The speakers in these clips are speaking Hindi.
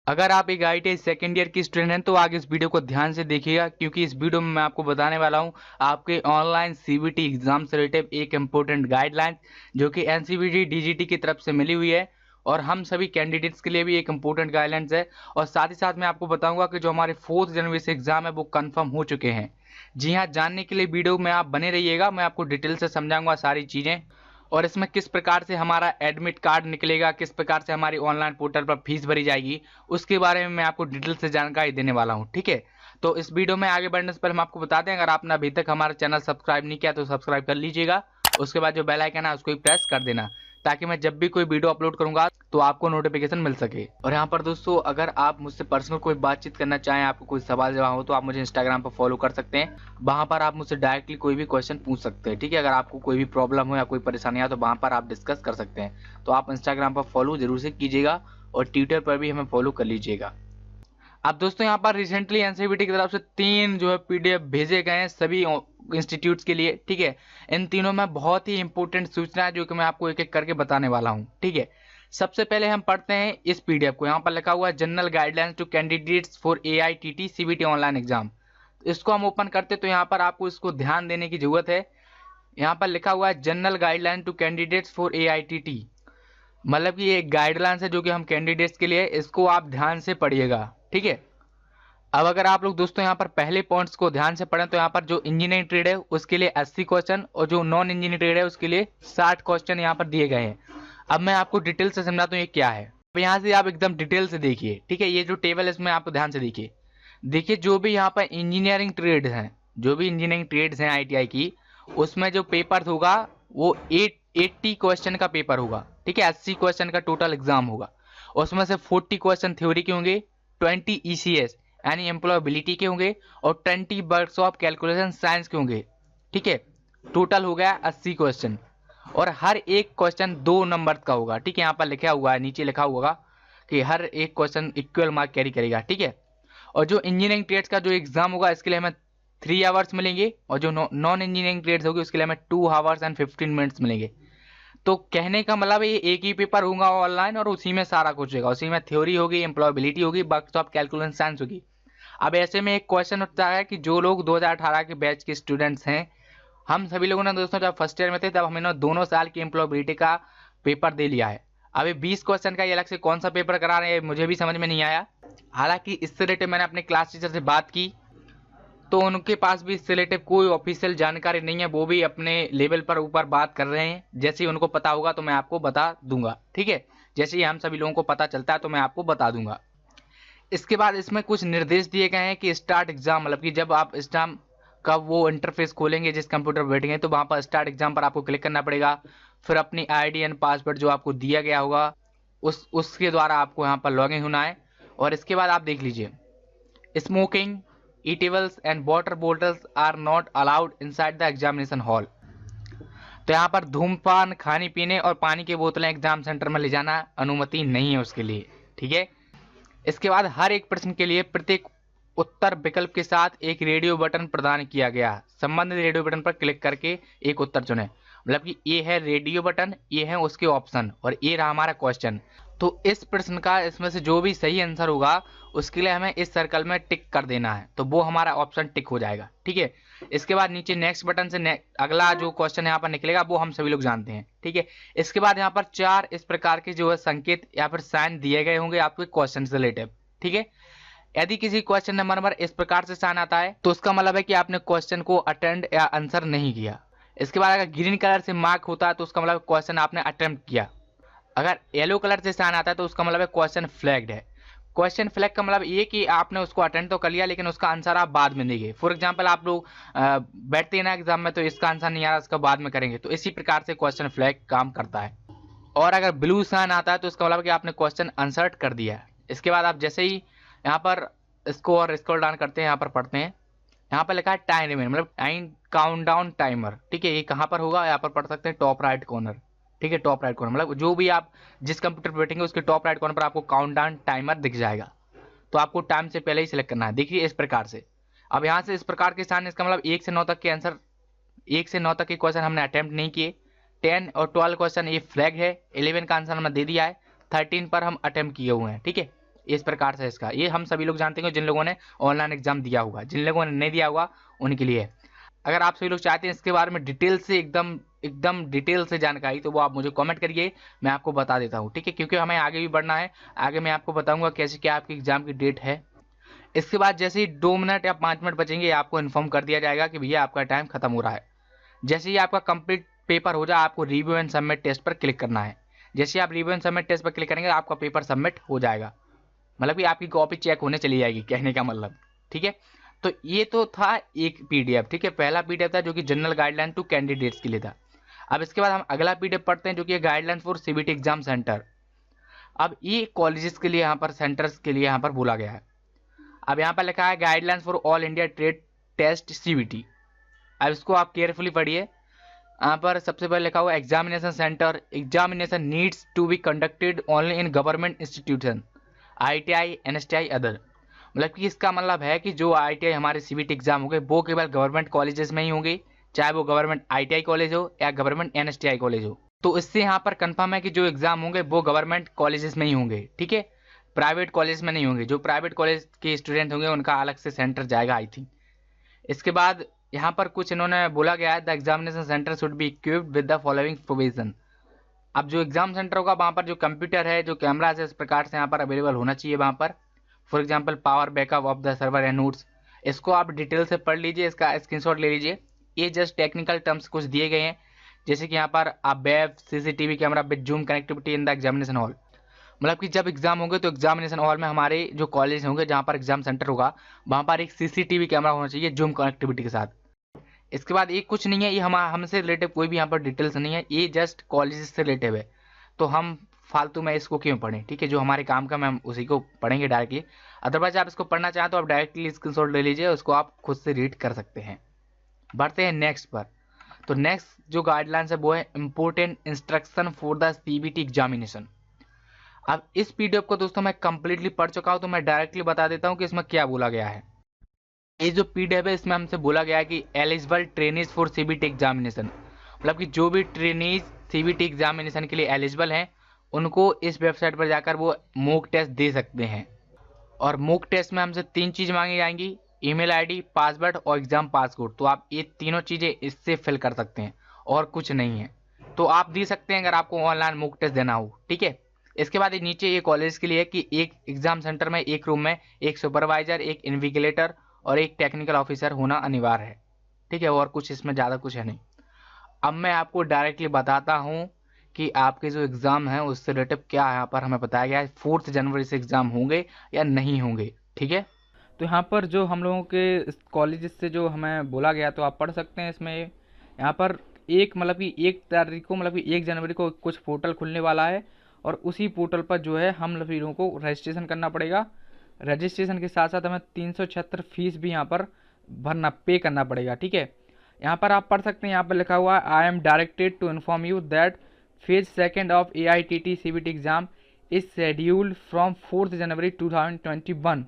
अगर आप एक आईटीआई सेकेंड ईयर की स्टूडेंट हैं तो आगे इस वीडियो को ध्यान से देखिएगा, क्योंकि इस वीडियो में मैं आपको बताने वाला हूं आपके ऑनलाइन सीबीटी एग्जाम से रिलेटेड एक इम्पोर्टेंट गाइडलाइन जो कि एनसीबीटी डीजीटी की तरफ से मिली हुई है और हम सभी कैंडिडेट्स के लिए भी एक इम्पोर्टेंट गाइडलाइंस है। और साथ ही साथ मैं आपको बताऊंगा कि जो हमारे 4 जनवरी से एग्जाम है वो कंफर्म हो चुके हैं। जी हाँ, जानने के लिए वीडियो में आप बने रहिएगा, मैं आपको डिटेल से समझाऊंगा सारी चीज़ें। और इसमें किस प्रकार से हमारा एडमिट कार्ड निकलेगा, किस प्रकार से हमारी ऑनलाइन पोर्टल पर फीस भरी जाएगी, उसके बारे में मैं आपको डिटेल से जानकारी देने वाला हूं। ठीक है, तो इस वीडियो में आगे बढ़ने से पहले हम आपको बता दें, अगर आपने अभी तक हमारा चैनल सब्सक्राइब नहीं किया तो सब्सक्राइब कर लीजिएगा। उसके बाद जो बेल आइकन है उसको भी प्रेस कर देना, ताकि मैं जब भी कोई वीडियो अपलोड करूंगा तो आपको नोटिफिकेशन मिल सके। और यहाँ पर दोस्तों, अगर आप मुझसे पर्सनल कोई बातचीत करना चाहें, आपको कोई सवाल जवाब हो, तो आप मुझे इंस्टाग्राम पर फॉलो कर सकते हैं। वहां पर आप मुझसे डायरेक्टली कोई भी क्वेश्चन पूछ सकते हैं। ठीक है, अगर आपको कोई भी प्रॉब्लम हो या कोई परेशानी हो तो वहां पर आप डिस्कस कर सकते हैं। तो आप इंस्टाग्राम पर फॉलो जरूर से कीजिएगा और ट्विटर पर भी हमें फॉलो कर लीजिएगा। अब दोस्तों, यहाँ पर रिसेंटली एनसीईआरटी की तरफ से 3 जो है पीडीएफ भेजे गए हैं सभी इंस्टीट्यूट्स के लिए। ठीक है, इन तीनों में बहुत ही इंपॉर्टेंट सूचना है जो कि मैं आपको एक एक करके बताने वाला हूँ। ठीक है, सबसे पहले हम पढ़ते हैं इस पीडीएफ को। यहाँ पर लिखा हुआ है general guidelines to candidates for AITT CBT online exam. इसको हम ओपन करते तो यहाँ पर आपको इसको ध्यान देने की जरूरत है। यहाँ पर लिखा हुआ है general guideline to candidates for AITT, मतलब कि ये एक गाइडलाइंस है जो कि हम कैंडिडेट्स के लिए, इसको आप ध्यान से पढ़िएगा। ठीक है, अब अगर आप लोग दोस्तों यहाँ पर पहले पॉइंट्स को ध्यान से पढ़ें तो यहाँ पर जो इंजीनियरिंग ट्रेड है उसके लिए 80 क्वेश्चन और जो नॉन इंजीनियरिंग ट्रेड है उसके लिए 60 क्वेश्चन यहाँ पर दिए गए हैं। अब मैं आपको डिटेल से समझाता हूँ ये क्या है। अब यहाँ से आप एकदम डिटेल से देखिए। ठीक है, ये जो टेबल है इसमें आपको ध्यान से देखिए। देखिए, जो भी यहाँ पर इंजीनियरिंग ट्रेड हैं, जो भी इंजीनियरिंग ट्रेड्स हैं आईटीआई की, उसमें जो पेपर होगा वो 80 क्वेश्चन का पेपर होगा। ठीक है, 80 क्वेश्चन का टोटल एग्जाम होगा। उसमें से 40 क्वेश्चन थ्योरी के होंगे, 20 ईसीएस यानी एम्प्लॉयबिलिटी के होंगे और 20 वर्ड्स ऑफ कैलकुलेशन साइंस के होंगे। ठीक है, टोटल हो गया 80 क्वेश्चन और हर एक क्वेश्चन 2 नंबर का होगा। ठीक है, यहाँ पर लिखा हुआ है, नीचे लिखा होगा कि हर एक क्वेश्चन इक्वल मार्क कैरी करेगा। ठीक है, और जो इंजीनियरिंग ट्रेड्स का जो एग्जाम होगा इसके लिए हमें 3 आवर्स मिलेंगे और जो नॉन इंजीनियरिंग ट्रेड्स होगी उसके लिए हमें 2 आवर्स एंड 15 मिनट्स मिलेंगे। तो कहने का मतलब ये एक ही पेपर होगा ऑनलाइन और उसी में सारा कुछ होगा। उसी में थ्योरी होगी, एम्प्लॉयबिलिटी होगी, वर्क्स ऑफ कैलकुलेशन साइंस होगी। अब ऐसे में एक क्वेश्चन उठता है कि जो लोग 2018 के बैच के स्टूडेंट्स हैं, हम सभी लोगों ने दोस्तों जब फर्स्ट ईयर में थे तब हमने दोनों साल की एम्प्लॉयबिलिटी का पेपर दे लिया है। अभी 20 क्वेश्चन का ये अलग से कौन सा पेपर करा रहे हैं मुझे भी समझ में नहीं आया। हालांकि इससे रिलेटेड मैंने अपने क्लास टीचर से बात की तो उनके पास भी इससे रिलेटेड कोई ऑफिशियल जानकारी नहीं है, वो भी अपने लेवल पर ऊपर बात कर रहे हैं। जैसे ही उनको पता होगा तो मैं आपको बता दूंगा। ठीक है, जैसे ही हम सभी लोगों को पता चलता है तो मैं आपको बता दूंगा। इसके बाद इसमें कुछ निर्देश दिए गए हैं कि स्टार्ट एग्जाम, मतलब कि जब आप एग्जाम का वो इंटरफेस खोलेंगे जिस कंप्यूटर पर बैठेंगे तो वहां पर स्टार्ट एग्जाम पर आपको क्लिक करना पड़ेगा। फिर अपनी आईडी एंड पासवर्ड जो आपको दिया गया होगा उसके द्वारा आपको यहाँ पर लॉगिन होना है। और इसके बाद आप देख लीजिए, smoking, eatables and water bottles are not allowed inside the examination hall. तो यहाँ पर धूमपान, खाने पीने और पानी की बोतलें एग्जाम सेंटर में ले जाना अनुमति नहीं है उसके लिए। ठीक है, इसके बाद हर एक प्रश्न के लिए प्रत्येक उत्तर विकल्प के साथ एक रेडियो बटन प्रदान किया गया। संबंधित रेडियो बटन पर क्लिक करके एक उत्तर चुनें। मतलब कि ये है रेडियो बटन, ये है उसके ऑप्शन और ये रहा हमारा क्वेश्चन। तो इस प्रश्न का इसमें से जो भी सही आंसर होगा उसके लिए हमें इस सर्कल में टिक कर देना है, तो वो हमारा ऑप्शन टिक हो जाएगा। ठीक है, इसके बाद नीचे नेक्स्ट बटन से अगला जो क्वेश्चन यहाँ पर निकलेगा वो हम सभी लोग जानते हैं। ठीक है, इसके बाद यहाँ पर 4 इस प्रकार के जो है संकेत या फिर साइन दिए गए होंगे आपके क्वेश्चन से रिलेटेड। ठीक है, यदि किसी क्वेश्चन नंबर पर इस प्रकार से साइन आता है तो उसका मतलब है कि आपने क्वेश्चन को अटेंड या आंसर नहीं किया। इसके बाद अगर ग्रीन कलर से मार्क होता है तो उसका मतलब क्वेश्चन आपने अटेम्प्ट किया। अगर येलो कलर से साइन आता है तो उसका मतलब है क्वेश्चन फ्लैग्ड है। क्वेश्चन फ्लैग का मतलब ये कि आपने उसको अटेंड तो कर लिया लेकिन उसका आंसर आप बाद में देंगे। फॉर एग्जांपल आप लोग बैठते हैं ना एग्जाम में तो इसका आंसर नहीं आ रहा, इसका बाद में करेंगे, तो इसी प्रकार से क्वेश्चन फ्लैग काम करता है। और अगर ब्लू साइन आता है तो उसका मतलब कि आपने क्वेश्चन आंसर कर दिया है। इसके बाद आप जैसे ही यहाँ पर इसको और स्क्रॉल डाउन करते हैं, यहाँ पर पढ़ते हैं, यहाँ पर लिखा है टाइम रिमेन, मतलब टाइम काउंटडाउन टाइमर। ठीक है, ये कहाँ पर होगा, यहाँ पर पढ़ सकते हैं टॉप राइट कॉर्नर। ठीक है, टॉप राइट कॉर्नर मतलब जो भी आप जिस कंप्यूटर पर बैठेंगे उसके टॉप राइट कॉर्नर पर आपको काउंटडाउन टाइमर दिख जाएगा। तो आपको टाइम से पहले ही सिलेक्ट करना है। देखिए इस प्रकार से। अब यहाँ से इस प्रकार के साइन, इसका मतलब 1 से 9 तक के आंसर, 1 से 9 तक के क्वेश्चन हमने अटेम्प्ट नहीं किए। 10 और 12 क्वेश्चन ये फ्लैग है। 11 का आंसर हमने दे दिया है। 13 पर हम अटेम्प्ट किए हुए हैं। ठीक है, इस प्रकार से इसका, ये हम सभी लोग जानते हैं जिन लोगों ने ऑनलाइन एग्जाम दिया होगा, जिन लोगों ने नहीं दिया होगा उनके लिए। अगर आप सभी लोग चाहते हैं इसके बारे में डिटेल से एकदम डिटेल से जानकारी, तो वो आप मुझे कमेंट करिए, मैं आपको बता देता हूँ, ठीक है, क्योंकि हमें आगे भी बढ़ना है। आगे मैं आपको बताऊंगा कैसे क्या आपकी एग्जाम की डेट है। इसके बाद जैसे ही 2 मिनट या 5 मिनट बचेंगे, आपको इन्फॉर्म कर दिया जाएगा कि भैया आपका टाइम खत्म हो रहा है। जैसे ही आपका कंप्लीट पेपर हो जाए, आपको रिव्यू एंड सबमिट टेस्ट पर क्लिक करना है। जैसे आप रिव्यू एंड सबमिट टेस्ट पर क्लिक करेंगे, आपका पेपर सबमिट हो जाएगा, मतलब कि आपकी कॉपी चेक होने चली जाएगी, कहने का मतलब, ठीक है। तो ये तो था एक पीडीएफ, ठीक है, पहला पीडीएफ था जो कि जनरल गाइडलाइन टू कैंडिडेट्स के लिए था। अब इसके बाद हम अगला पीडीएफ पढ़ते हैं जो कि guideline for CBT exam centre. अब ये कॉलेजेस के लिए यहाँ पर सेंटर्स के लिए यहाँ पर बोला गया है। अब यहाँ पर लिखा है guidelines for all India trade test CBT. अब इसको आप केयरफुली पढ़िए। यहाँ पर सबसे पहले लिखा हुआ examination centre, examination needs to be conducted only in government institution, ITI, NSTI, other. मतलब कि इसका मतलब है कि जो आईटीआई हमारे सीबीटी एग्जाम होंगे वो केवल गवर्नमेंट कॉलेजेस में ही होंगे, चाहे वो गवर्नमेंट आईटीआई कॉलेज हो या गवर्नमेंट एनएसटीआई कॉलेज हो। तो इससे यहाँ पर कंफर्म है कि जो एग्जाम होंगे वो गवर्नमेंट कॉलेजेस में ही होंगे, ठीक है, प्राइवेट कॉलेज में नहीं होंगे। जो प्राइवेट कॉलेज के स्टूडेंट होंगे उनका अलग से सेंटर जाएगा, आई थिंक। इसके बाद यहाँ पर कुछ इन्होंने बोला गया है, the examination centre should be equipped with the following provision. अब जो एग्जाम सेंटर होगा वहाँ पर जो कंप्यूटर है, जो कैमरा है, इस प्रकार से यहाँ पर अवेलेबल होना चाहिए वहाँ पर। For example power backup of the server and notes. इसको आप डिटेल से पढ़ लीजिए, इसका स्क्रीनशॉट ले लीजिए। ये जस्ट टेक्निकल टर्म्स कुछ दिए गए हैं, जैसे कि यहाँ पर आप web, CCTV camera with zoom connectivity in the examination hall. मतलब कि जब एग्जाम होंगे तो एग्जामिनेशन हॉल में हमारे जो कॉलेज होंगे जहाँ पर एग्जाम सेंटर होगा वहाँ पर एक सीसीटीवी कैमरा होना चाहिए जूम कनेक्टिविटी के साथ। इसके बाद ये कुछ नहीं है, ये हमसे रिलेटिव कोई भी यहाँ पर डिटेल्स नहीं है, ये जस्ट कॉलेज से रिलेटिव है, तो हम फालतू में इसको क्यों पढ़ें, ठीक है। जो हमारे काम का हम उसी को पढ़ेंगे डायरेक्टली। अदरवाइज आप इसको पढ़ना चाहें तो आप डायरेक्टली स्क्रीनशॉट ले लीजिए, उसको आप खुद से रीड कर सकते हैं। बढ़ते हैं नेक्स्ट पर। तो नेक्स्ट जो गाइडलाइंस है वो है important instruction for the CBT examination. अब इस पीडीएफ को दोस्तों मैं कंप्लीटली पढ़ चुका हूं, तो मैं डायरेक्टली बता देता हूं कि इसमें क्या बोला गया है। ये जो पीडीएफ है इसमें हमसे बोला गया है कि eligible trainees for CBT examination, मतलब कि जो भी ट्रेनीज सीबीटी एग्जामिनेशन के लिए एलिजिबल हैं उनको इस वेबसाइट पर जाकर वो मॉक टेस्ट दे सकते हैं। और मॉक टेस्ट में हमसे 3 चीज़ मांगी जाएंगी, ईमेल आईडी, पासवर्ड और एग्जाम पासकोड। तो आप ये तीनों चीज़ें इससे फिल कर सकते हैं और कुछ नहीं है, तो आप दे सकते हैं अगर आपको ऑनलाइन मॉक टेस्ट देना हो, ठीक है। इसके बाद नीचे ये कॉलेज के लिए कि एक एग्जाम सेंटर में एक रूम में एक सुपरवाइजर, एक इन्विजिलेटर और एक टेक्निकल ऑफिसर होना अनिवार्य है, ठीक है, और कुछ इसमें ज़्यादा कुछ है नहीं। अब मैं आपको डायरेक्टली बताता हूँ कि आपके जो एग्ज़ाम है उससे रिलेटिव क्या यहाँ पर हमें बताया गया है, 4 जनवरी से एग्ज़ाम होंगे या नहीं होंगे, ठीक है। तो यहाँ पर जो हम लोगों के कॉलेज से जो हमें बोला गया तो आप पढ़ सकते हैं इसमें। यहाँ पर एक मतलब कि 1 तारीख को मतलब कि 1 जनवरी को कुछ पोर्टल खुलने वाला है और उसी पोर्टल पर जो है हम लोगों को रजिस्ट्रेशन करना पड़ेगा। रजिस्ट्रेशन के साथ साथ हमें 376 फीस भी यहाँ पर पे करना पड़ेगा, ठीक है। यहाँ पर आप पढ़ सकते हैं, यहाँ पर लिखा हुआ है I am directed to inform you that phase 2 of AITT CBT exam is scheduled from 4 January 2021।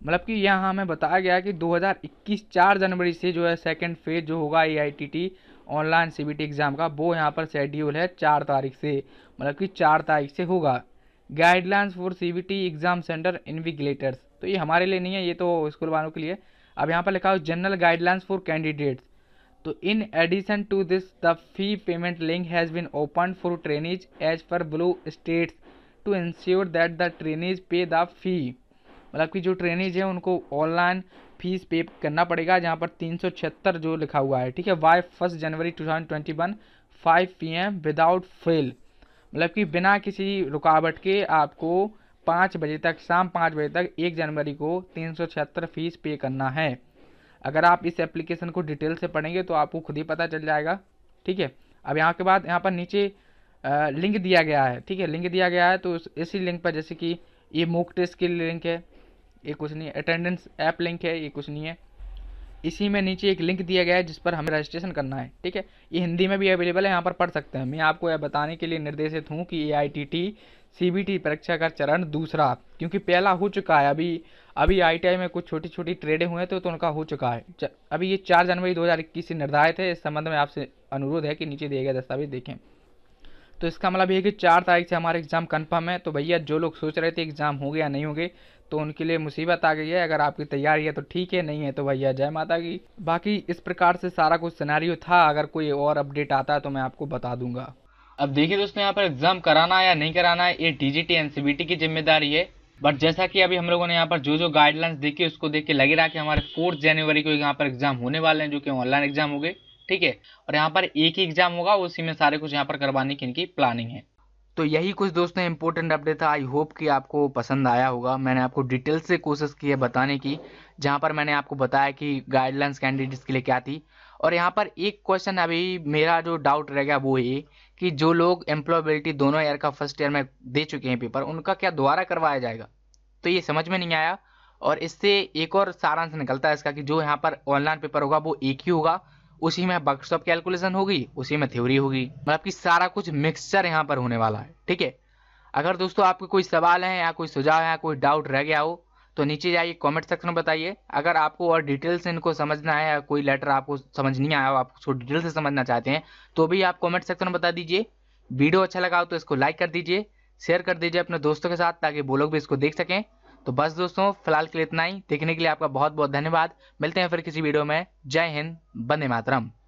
मतलब कि यहाँ हमें बताया गया कि 2021 4 जनवरी से जो है सेकंड फेज जो होगा AITT ऑनलाइन CBT एग्ज़ाम का वो यहाँ पर शेड्यूल है 4 तारीख से, मतलब कि 4 तारीख से होगा। Guidelines for CBT exam centre invigilators, तो ये हमारे लिए नहीं है, ये तो स्कूल वालों के लिए। अब यहाँ पर लिखा हो जनरल गाइडलाइंस फॉर कैंडिडेट्स। तो in addition to this the fee payment link has been open for trainees as per blue states to ensure that the trainees pay the fee. मतलब कि जो ट्रेनीज है उनको ऑनलाइन फीस पे करना पड़ेगा, जहाँ पर 376 जो लिखा हुआ है, ठीक है, बाय 1 जनवरी 2021 5 PM विदाउट फेल। मतलब कि बिना किसी रुकावट के आपको 5 बजे तक, शाम 5 बजे तक 1 जनवरी को 376 फीस पे करना है। अगर आप इस एप्लीकेशन को डिटेल से पढ़ेंगे तो आपको खुद ही पता चल जाएगा, ठीक है। अब यहाँ के बाद यहाँ पर नीचे लिंक दिया गया है, ठीक है, लिंक दिया गया है। तो इसी लिंक पर जैसे कि ये मॉक टेस्ट के लिंक है, ये कुछ नहीं है, अटेंडेंस ऐप लिंक है, ये कुछ नहीं है। इसी में नीचे एक लिंक दिया गया है जिस पर हमें रजिस्ट्रेशन करना है, ठीक है। ये हिंदी में भी अवेलेबल है, यहाँ पर पढ़ सकते हैं। मैं आपको यह बताने के लिए निर्देशित हूँ कि AITT CBT परीक्षा का चरण 2, क्योंकि पहला हो चुका है, अभी ITI में कुछ छोटी छोटी ट्रेडें हुए तो उनका हो चुका है। अभी ये 4 जनवरी 2021 से निर्धारित है। इस संबंध में आपसे अनुरोध है कि नीचे दिए गए दस्तावेज देखें। तो इसका मतलब ये है कि 4 तारीख से हमारा एग्ज़ाम कन्फर्म है। तो भैया जो लोग सोच रहे थे एग्ज़ाम हो गया नहीं हो गए, तो उनके लिए मुसीबत आ गई है। अगर आपकी तैयारी है तो ठीक है, नहीं है तो भैया जय माता की। बाकी इस प्रकार से सारा कुछ सिनेरियो था। अगर कोई और अपडेट आता है तो मैं आपको बता दूंगा। अब देखिए दोस्तों, यहाँ पर एग्जाम कराना या नहीं कराना है ये डीजीटी एनसीबीटी की जिम्मेदारी है। बट जैसा कि अभी हम लोगों ने यहाँ पर जो जो गाइडलाइंस देखी उसको देख के लग रहा है कि हमारे 4 जनवरी को यहाँ पर एग्जाम होने वाले हैं, जो कि ऑनलाइन एग्जाम हो गए। ठीक है, और यहाँ पर एक ही एग्जाम होगा, उसी में सारे कुछ यहाँ पर करवाने की इनकी प्लानिंग है। तो यही कुछ दोस्तों इंपॉर्टेंट अपडेट था। आई होप कि आपको पसंद आया होगा। मैंने आपको डिटेल से कोशिश की है बताने की, जहां पर मैंने आपको बताया कि गाइडलाइंस कैंडिडेट्स के लिए क्या थी। और यहाँ पर एक क्वेश्चन अभी मेरा जो डाउट रह गया वो ये कि जो लोग एम्प्लॉयबिलिटी दोनों ईयर का फर्स्ट ईयर में दे चुके हैं पेपर, उनका क्या दोबारा करवाया जाएगा? तो ये समझ में नहीं आया। और इससे एक और सारांश निकलता है इसका कि जो यहाँ पर ऑनलाइन पेपर होगा वो एक ही होगा, उसी में वर्कशॉप कैलकुलेशन होगी, उसी में थ्योरी होगी, मतलब कि सारा कुछ मिक्सचर यहाँ पर होने वाला है। ठीक है, अगर दोस्तों आपके कोई सवाल है या कोई सुझाव है या कोई डाउट रह गया हो तो नीचे जाइए कमेंट सेक्शन में बताइए। अगर आपको और डिटेल से इनको समझना है या कोई लेटर आपको समझ नहीं आया हो, आप उसको डिटेल से समझना चाहते हैं, तो भी आप कमेंट सेक्शन में बता दीजिए। वीडियो अच्छा लगा हो तो इसको लाइक कर दीजिए, शेयर कर दीजिए अपने दोस्तों के साथ, ताकि वो लोग भी इसको देख सकें। तो बस दोस्तों फिलहाल के लिए इतना ही। देखने के लिए आपका बहुत बहुत धन्यवाद। मिलते हैं फिर किसी वीडियो में। जय हिंद, वंदे मातरम।